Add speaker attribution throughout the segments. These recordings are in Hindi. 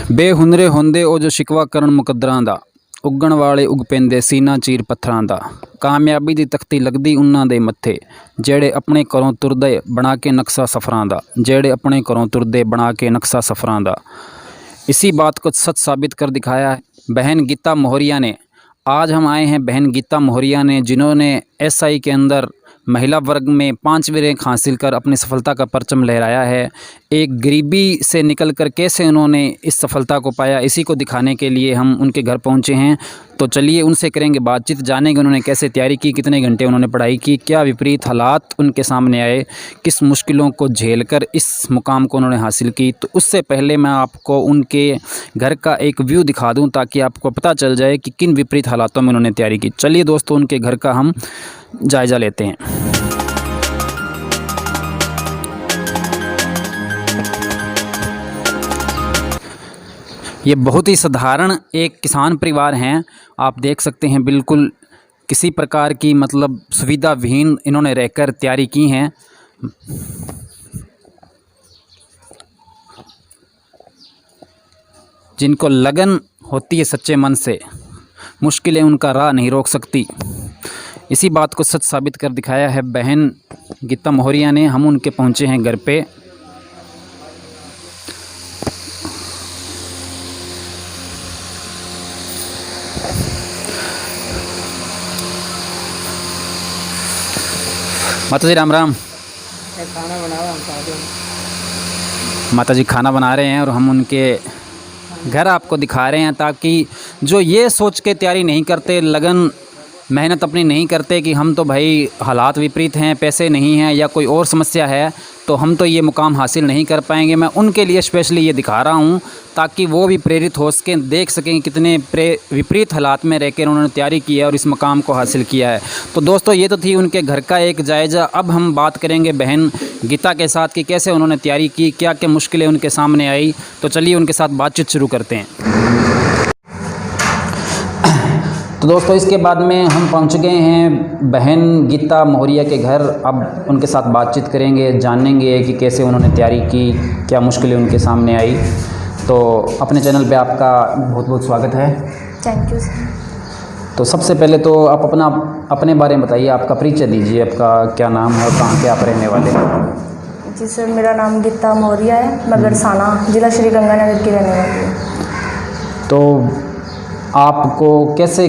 Speaker 1: बेहुनरे होंदे ओ जो शिकवा करन मुकद्दरां दा, उग्गण वाले उग पैंदे सीना चीर पत्थरां दा। कामयाबी दी तख्ती लगदी उन्हां दे मत्थे, जेड़े अपने घरों तुरदे बना के नक्शा सफ़रां दा, जेड़े अपने घरों तुरदे बना के नक्शा सफ़रां दा। इसी बात को सच साबित कर दिखाया है बहन गीता मोहरिया ने। आज हम आए हैं बहन गीता मोहरिया ने, जिन्होंने एसआई के अंदर महिला वर्ग में 5वीं रैंक हासिल कर अपनी सफलता का परचम लहराया है। एक गरीबी से निकलकर कैसे उन्होंने इस सफलता को पाया, इसी को दिखाने के लिए हम उनके घर पहुंचे हैं। तो चलिए उनसे करेंगे बातचीत, जानेंगे उन्होंने कैसे तैयारी की, कितने घंटे उन्होंने पढ़ाई की, क्या विपरीत हालात उनके सामने आए, किस मुश्किलों को झेलकर इस मुकाम को उन्होंने हासिल की। तो उससे पहले मैं आपको उनके घर का एक व्यू दिखा दूं ताकि आपको पता चल जाए कि किन विपरीत हालातों में उन्होंने तैयारी की। चलिए दोस्तों उनके घर का हम जायज़ा लेते हैं। ये बहुत ही साधारण एक किसान परिवार हैं। आप देख सकते हैं बिल्कुल किसी प्रकार की मतलब सुविधा विहीन इन्होंने रहकर तैयारी की हैं। जिनको लगन होती है सच्चे मन से, मुश्किलें उनका राह नहीं रोक सकती। इसी बात को सच साबित कर दिखाया है बहन गीता मोहरिया ने। हम उनके पहुंचे हैं घर पे। माता जी राम राम।
Speaker 2: खाना बना रहा हूँ।
Speaker 1: माता जी खाना बना रहे हैं और हम उनके घर आपको दिखा रहे हैं, ताकि जो ये सोच के तैयारी नहीं करते, लगन मेहनत अपनी नहीं करते कि हम तो भाई हालात विपरीत हैं, पैसे नहीं हैं या कोई और समस्या है तो हम तो ये मुकाम हासिल नहीं कर पाएंगे, मैं उनके लिए स्पेशली ये दिखा रहा हूँ ताकि वो भी प्रेरित हो सकें, देख सकें कितने विपरीत हालात में रहकर उन्होंने तैयारी की है और इस मुकाम को हासिल किया है। तो दोस्तों ये तो थी उनके घर का एक जायज़ा। अब हम बात करेंगे बहन गीता के साथ कि कैसे उन्होंने तैयारी की, क्या क्या मुश्किलें उनके सामने आई। तो चलिए उनके साथ बातचीत शुरू करते हैं। तो दोस्तों इसके बाद में हम पहुंच गए हैं बहन गीता मोहरिया के घर। अब उनके साथ बातचीत करेंगे, जानेंगे कि कैसे उन्होंने तैयारी की, क्या मुश्किलें उनके सामने आई। तो अपने चैनल पे आपका बहुत बहुत स्वागत है।
Speaker 2: Thank you sir.
Speaker 1: तो सबसे पहले तो आप अपने बारे में बताइए, आपका परिचय दीजिए, आपका क्या नाम है और कहाँ के आप रहने वाले हैं।
Speaker 2: जी सर, मेरा नाम गीता मोहरिया है, मैं गरसाना जिला श्री गंगानगर की रहने वाली हूँ।
Speaker 1: तो आपको कैसे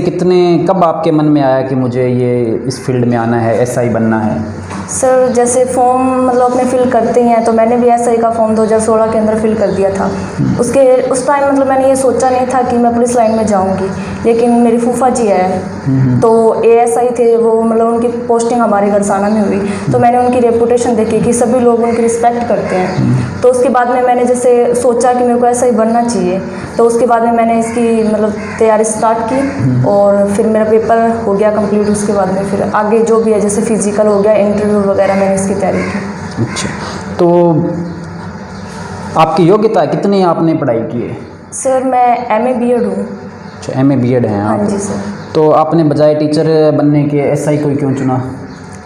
Speaker 1: कब आपके मन में आया कि मुझे ये इस फील्ड में आना है, एसआई बनना है?
Speaker 2: सर जैसे फॉर्म मतलब अपने फिल करते हैं, तो मैंने भी एसआई का फॉर्म 2016 के अंदर फिल कर दिया था। उस टाइम मतलब मैंने ये सोचा नहीं था कि मैं पुलिस लाइन में जाऊंगी, लेकिन मेरी फूफा जी है तो एएसआई थे वो, मतलब उनकी पोस्टिंग हमारे गरसाना में हुई। तो मैंने उनकी रेपुटेशन देखी कि सभी लोग उनकी रिस्पेक्ट करते हैं। तो उसके बाद में मैंने जैसे सोचा कि मेरे को एसआई बनना चाहिए, तो उसके बाद में मैंने इसकी मतलब तैयारी स्टार्ट की और फिर मेरा पेपर हो गया कंप्लीट। उसके बाद में फिर आगे जो भी है जैसे फिजिकल हो गया, इंटरव्यू वगैरह, मैंने इसकी तैयारी की।
Speaker 1: अच्छा, तो आपकी योग्यता कितनी आपने पढ़ाई की है?
Speaker 2: सर मैं एमए बीएड हूँ।
Speaker 1: अच्छा, एमए बीएड हैं आप?
Speaker 2: हाँ जी सर।
Speaker 1: तो आपने बजाय टीचर बनने के एसआई को क्यों चुना?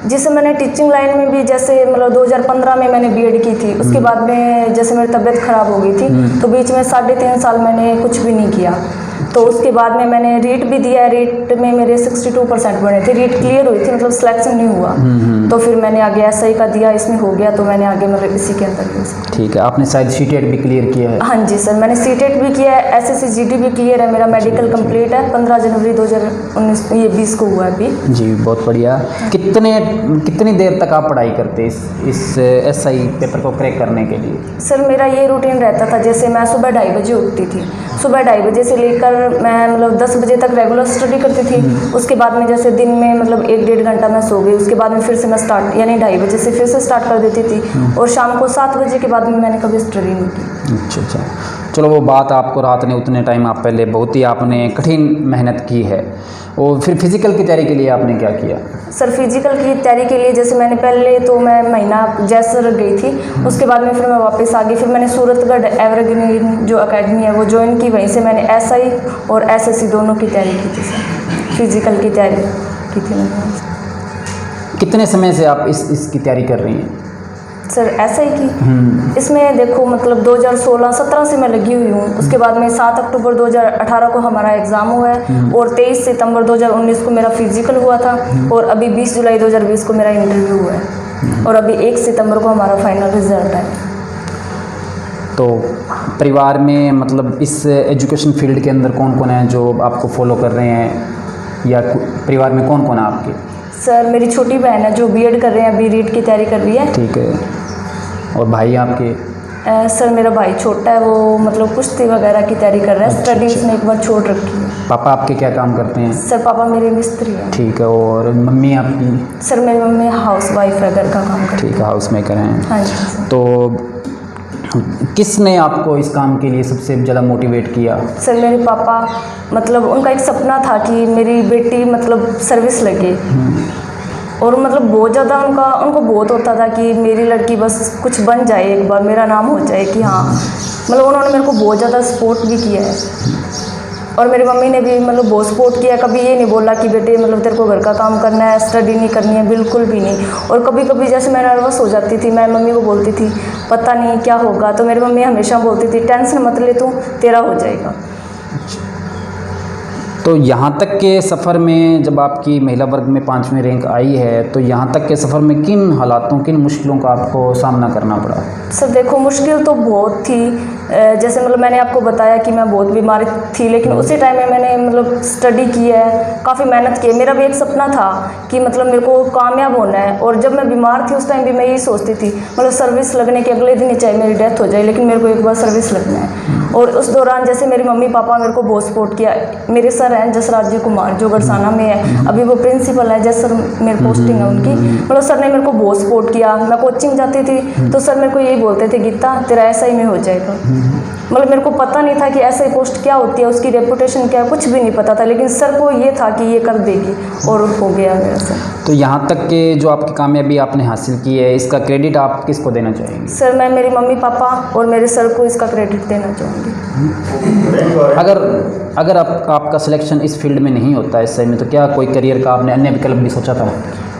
Speaker 2: जिससे मैंने टीचिंग लाइन में भी जैसे मतलब 2015 में मैंने बीएड की थी। उसके बाद में जैसे मेरी तबीयत ख़राब हो गई थी, तो बीच में 3.5 साल मैंने कुछ भी नहीं किया। तो उसके बाद में मैंने रीट भी दिया, रीट में मेरे 62% बने थे, रीट क्लियर हुई थी, मतलब सिलेक्शन नहीं हुआ। तो फिर मैंने आगे एसआई का दिया, इसमें हो गया, तो मैंने आगे मतलब इसी के अंदर।
Speaker 1: ठीक है, आपने शायद सीटेट भी क्लियर किया है?
Speaker 2: हाँ जी सर, मैंने सीटेट भी किया है, एसएससी जीडी भी क्लियर है, मेरा मेडिकल कंप्लीट है। 15 जनवरी 2019 को हुआ अभी। जी
Speaker 1: बहुत बढ़िया। कितनी देर तक आप पढ़ाई करते इस एसआई पेपर को क्रैक करने के लिए?
Speaker 2: सर मेरा ये रूटीन रहता था, जैसे मैं सुबह 2:30 बजे उठती थी, सुबह 2:30 बजे से लेकर मैं मतलब 10 बजे तक रेगुलर स्टडी करती थी। उसके बाद में जैसे दिन में मतलब 1-1.5 घंटा मैं सो गई, उसके बाद में फिर से मैं स्टार्ट यानी 2:30 बजे से फिर से स्टार्ट कर देती थी, और शाम को 7 बजे के बाद में मैंने कभी स्टडी नहीं की।
Speaker 1: अच्छा, चलो वो बात आपको रात ने उतने टाइम आप पहले बहुत ही आपने कठिन मेहनत की है। और फिर फिज़िकल की तैयारी के लिए आपने क्या किया?
Speaker 2: सर फिजिकल की तैयारी के लिए जैसे मैंने पहले तो मैं महीना जैसर गई थी, उसके बाद में फिर मैं वापस आ गई। फिर मैंने सूरतगढ़ एवरग्रीन जो अकेडमी है वो ज्वाइन की, वहीं से मैंने एसआई और एसएससी दोनों की तैयारी की थी सर। फिजिकल की तैयारी की थी मैंने।
Speaker 1: कितने समय से आप इसकी तैयारी कर रही हैं?
Speaker 2: सर ऐसा ही की इसमें देखो मतलब 2016-17 से मैं लगी हुई हूँ। उसके बाद में 7 अक्टूबर 2018 को हमारा एग्ज़ाम हुआ है और 23 सितंबर 2019 को मेरा फिजिकल हुआ था और अभी 20 जुलाई 2020 को मेरा इंटरव्यू हुआ है और अभी 1 सितंबर को हमारा फाइनल रिजल्ट है।
Speaker 1: तो परिवार में मतलब इस एजुकेशन फील्ड के अंदर कौन कौन है जो आपको फॉलो कर रहे हैं, या परिवार में कौन कौन है आपके?
Speaker 2: सर मेरी छोटी बहन है जो बीएड कर रहे हैं, अभी रीट की तैयारी कर रही है।
Speaker 1: ठीक है। और भाई आपके?
Speaker 2: सर मेरा भाई छोटा है, वो मतलब कुश्ती वगैरह की तैयारी कर रहा है। स्टडी उसने एक बार छोड़ रखी है।
Speaker 1: पापा आपके क्या काम करते हैं?
Speaker 2: सर पापा मेरे मिस्त्री हैं।
Speaker 1: ठीक है। और मम्मी आपकी?
Speaker 2: सर मेरी मम्मी हाउस वाइफ है, घर का काम करती है।
Speaker 1: ठीक है, हाउस मेकर हैं।
Speaker 2: हाँ जी सर।
Speaker 1: तो किसने आपको इस काम के लिए सबसे ज़्यादा मोटिवेट किया?
Speaker 2: सर मेरे पापा मतलब उनका एक सपना था कि मेरी बेटी मतलब सर्विस लगे और मतलब बहुत ज़्यादा उनको बहुत होता था कि मेरी लड़की बस कुछ बन जाए, एक बार मेरा नाम हो जाए कि हाँ, मतलब उन्होंने मेरे को बहुत ज़्यादा सपोर्ट भी किया है और मेरी मम्मी ने भी मतलब बहुत सपोर्ट किया। कभी ये नहीं बोला कि बेटे मतलब तेरे को घर का काम करना है, स्टडी नहीं करनी है, बिल्कुल भी नहीं। और कभी कभी जैसे मैं नर्वस हो जाती थी, मैं मम्मी को बोलती थी पता नहीं क्या होगा, तो मेरी मम्मी हमेशा बोलती थी टेंशन मत ले तू, तेरा हो जाएगा।
Speaker 1: तो यहाँ तक के सफ़र में जब आपकी महिला वर्ग में 5वीं रैंक आई है, तो यहाँ तक के सफ़र में किन हालातों, किन मुश्किलों का आपको सामना करना पड़ा?
Speaker 2: सर देखो मुश्किल तो बहुत थी। जैसे मतलब मैंने आपको बताया कि मैं बहुत बीमार थी, लेकिन उसी टाइम में मैंने मतलब स्टडी की है, काफ़ी मेहनत की है। मेरा भी एक सपना था कि मतलब मेरे को कामयाब होना है और जब मैं बीमार थी उस टाइम भी मैं यही सोचती थी मतलब सर्विस लगने के अगले दिन ही चाहे मेरी डेथ हो जाए, लेकिन मेरे को एक बार सर्विस लगना है। और उस दौरान जैसे मेरी मम्मी पापा मेरे को बहुत सपोर्ट किया। मेरे सर हैं जसराज जी कुमार जो गड़साना में है, अभी वो प्रिंसिपल है, जैसे सर मेरी पोस्टिंग है उनकी, मतलब सर ने मेरे को बहुत सपोर्ट किया। मैं कोचिंग जाती थी तो सर मेरे को यही बोलते थे गीता तेरा ऐसा ही में हो जाएगा। मतलब मेरे को पता नहीं था कि ऐसा ही पोस्ट क्या होती है, उसकी रेपुटेशन क्या है, कुछ भी नहीं पता था, लेकिन सर को ये था कि ये कर देगी और हो गया मेरा सर।
Speaker 1: तो यहाँ तक के जो आपकी कामयाबी आपने हासिल की है, इसका क्रेडिट आप किसको देना चाहेंगे?
Speaker 2: सर मैं मेरी मम्मी पापा और मेरे सर को इसका क्रेडिट देना चाहूँगी।
Speaker 1: अगर आपका सिलेक्शन इस फील्ड में नहीं होता इस समय, तो क्या कोई करियर का आपने अन्य विकल्प भी सोचा था?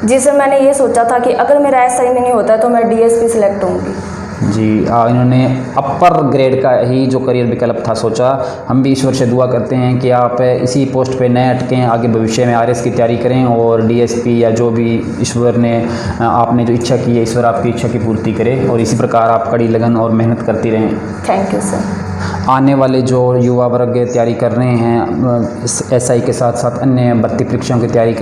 Speaker 2: जी सर मैंने ये सोचा था कि अगर मेरा एसआई में नहीं होता तो मैं डीएसपी सिलेक्ट होंगी।
Speaker 1: जी इन्होंने अपर ग्रेड का ही जो करियर विकल्प था सोचा। हम भी ईश्वर से दुआ करते हैं कि आप इसी पोस्ट पे न अटकें, आगे भविष्य में आरएस की तैयारी करें और डीएसपी या जो भी ईश्वर ने आपने जो इच्छा की है, ईश्वर आपकी इच्छा की पूर्ति करे और इसी प्रकार आप कड़ी लगन और मेहनत करती रहें।
Speaker 2: Thank you sir.
Speaker 1: आने वाले जो युवा वर्ग तैयारी कर रहे हैं इस एसआई के साथ साथ अन्य भर्ती परीक्षाओं की तैयारी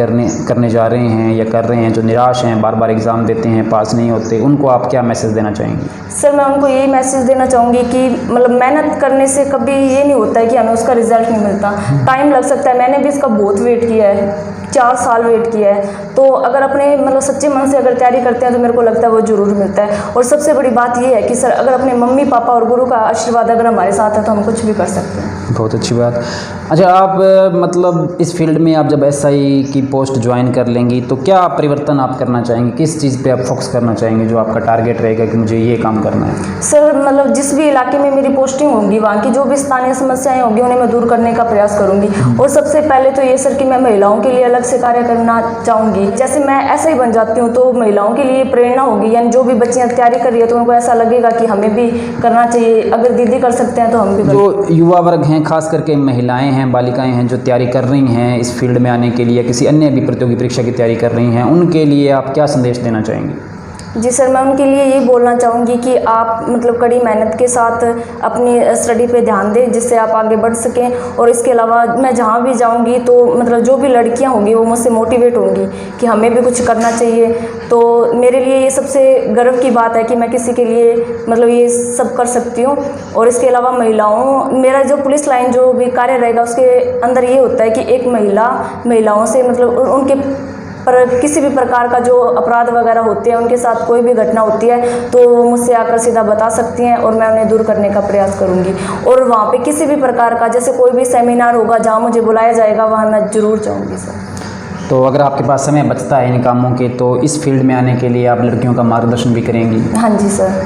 Speaker 1: करने जा रहे हैं या कर रहे हैं, जो निराश हैं, बार बार एग्ज़ाम देते हैं, पास नहीं होते, उनको आप क्या मैसेज देना चाहेंगी?
Speaker 2: सर मैं उनको यही मैसेज देना चाहूँगी कि मतलब मेहनत करने से कभी ये नहीं होता है कि हमें उसका रिजल्ट नहीं मिलता, टाइम लग सकता है। मैंने भी इसका बहुत वेट किया है, 4 साल वेट किया है। तो अगर अपने मतलब सच्चे मन से अगर तैयारी करते हैं तो मेरे को लगता है वो ज़रूर मिलता है। और सबसे बड़ी बात ये है कि सर अगर अपने मम्मी पापा और गुरु का आशीर्वाद अगर हमारे साथ है तो हम कुछ भी कर सकते हैं।
Speaker 1: बहुत अच्छी बात। अच्छा आप मतलब इस फील्ड में आप जब एसआई की पोस्ट ज्वाइन कर लेंगी तो क्या परिवर्तन आप करना चाहेंगे, किस चीज़ पे आप फोकस करना चाहेंगे, जो आपका टारगेट रहेगा कि मुझे ये काम करना है?
Speaker 2: सर मतलब जिस भी इलाके में मेरी पोस्टिंग होगी वहाँ की जो भी स्थानीय समस्याएं होगी उन्हें मैं दूर करने का प्रयास करूँगी। और सबसे पहले तो ये सर कि मैं महिलाओं के लिए अलग से कार्य करना चाहूँगी। जैसे मैं ऐसे ही बन जाती हूँ तो महिलाओं के लिए प्रेरणा होगी, यानी जो भी बच्चियाँ तैयारी कर रही है तो उनको ऐसा लगेगा कि हमें भी करना चाहिए, अगर दीदी कर सकते हैं तो हम भी कर।
Speaker 1: जो युवा वर्ग हैं, खास करके महिलाएं हैं, बालिकाएं हैं जो तैयारी कर रही हैं इस फील्ड में आने के लिए, किसी अन्य भी प्रतियोगी परीक्षा की तैयारी कर रही हैं, उनके लिए आप क्या संदेश देना चाहेंगे?
Speaker 2: जी सर मैं उनके लिए ये बोलना चाहूँगी कि आप मतलब कड़ी मेहनत के साथ अपनी स्टडी पे ध्यान दें जिससे आप आगे बढ़ सकें। और इसके अलावा मैं जहाँ भी जाऊँगी तो मतलब जो भी लड़कियाँ होंगी वो मुझसे मोटिवेट होंगी कि हमें भी कुछ करना चाहिए। तो मेरे लिए ये सबसे गर्व की बात है कि मैं किसी के लिए मतलब ये सब कर सकती हूँ। और इसके अलावा मेरा जो पुलिस लाइन जो भी कार्य रहेगा उसके अंदर ये होता है कि एक महिलाओं से मतलब उनके पर किसी भी प्रकार का जो अपराध वगैरह होते हैं, उनके साथ कोई भी घटना होती है तो वो मुझसे आकर सीधा बता सकती हैं और मैं उन्हें दूर करने का प्रयास करूंगी। और वहाँ पे किसी भी प्रकार का जैसे कोई भी सेमिनार होगा जहाँ मुझे बुलाया जाएगा वहाँ मैं ज़रूर जाऊँगी सर।
Speaker 1: तो अगर आपके पास समय बचता है इन कामों के तो इस फील्ड में आने के लिए आप लड़कियों का मार्गदर्शन भी करेंगी?
Speaker 2: हाँ जी सर।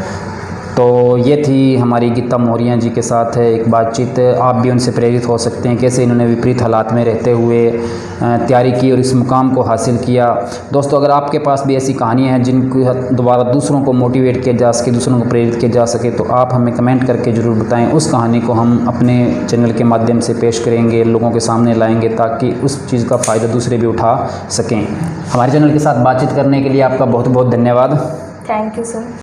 Speaker 1: तो ये थी हमारी गीता मौर्य जी के साथ एक बातचीत। आप भी उनसे प्रेरित हो सकते हैं, कैसे इन्होंने विपरीत हालात में रहते हुए तैयारी की और इस मुकाम को हासिल किया। दोस्तों, अगर आपके पास भी ऐसी कहानियाँ हैं जिनको दोबारा दूसरों को मोटिवेट किया जा सके, दूसरों को प्रेरित किया जा सके, तो आप हमें कमेंट करके ज़रूर बताएं। उस कहानी को हम अपने चैनल के माध्यम से पेश करेंगे, लोगों के सामने लाएंगे, ताकि उस चीज़ का फ़ायदा दूसरे भी उठा सकें। हमारे चैनल के साथ बातचीत करने के लिए आपका बहुत बहुत धन्यवाद।
Speaker 2: Thank you sir.